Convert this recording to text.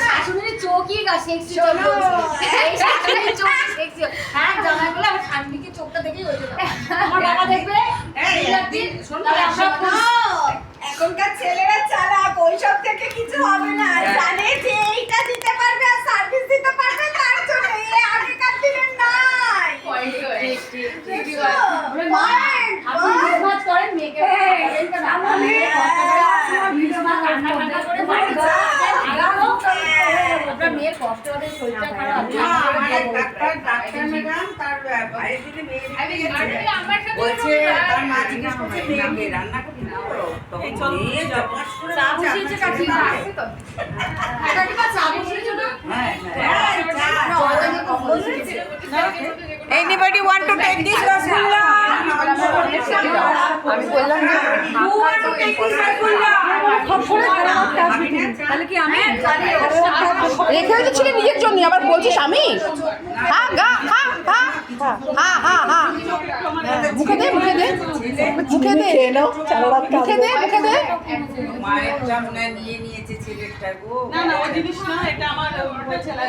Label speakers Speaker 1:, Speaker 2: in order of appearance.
Speaker 1: শাশুড়ির চোখই সেক্সি এই শাশুড়ির চোখ সেক্সি। হ্যাঁ জামাই বলে আমার শাশুড়িকে চোখটা দেখেই হয়ে যাবে। আমার বাবা দেখবে
Speaker 2: এখনকার ছেলেরা চালাক, ওইসব থেকে কিছু হবে না, জানে যে এইটা দিতে পারবে আর সার্ভিস দিতে পারবে, তার জন্য এই আগেকার দিনের নাই।
Speaker 1: করেন মেয়েকে আপনার মেয়ের কষ্ট হবে, শরীরটা খারাপ।
Speaker 3: ডাক্তার ম্যাডাম তার বাইরে থেকে মেয়ে বলছে তার মা জিজ্ঞেস করছে মেয়েকে রান্না করতে পারো, তখন মেয়ে জবাস করে
Speaker 1: চা বসিয়েছে কাকিমা, আছে তো কাকিমা চা বসিয়েছে না?
Speaker 2: Anybody want to take this rasgulla?
Speaker 1: আমি বললাম যে তাহলে কি আমি
Speaker 4: রেখে দিচ্ছি নিজের জন্য, আবার বলছিস আমি? হ্যাঁ গা হ্যাঁ হ্যাঁ হ্যাঁ হ্যাঁ হ্যাঁ মুখে দে মুখে দে মুখে দে মুখে দে মুখে দে।
Speaker 3: মায়ের জামনা নিয়ে নিয়েছে ছেলেটা গো।
Speaker 5: না না ওই জিনিস না, এটা আমার ছেলে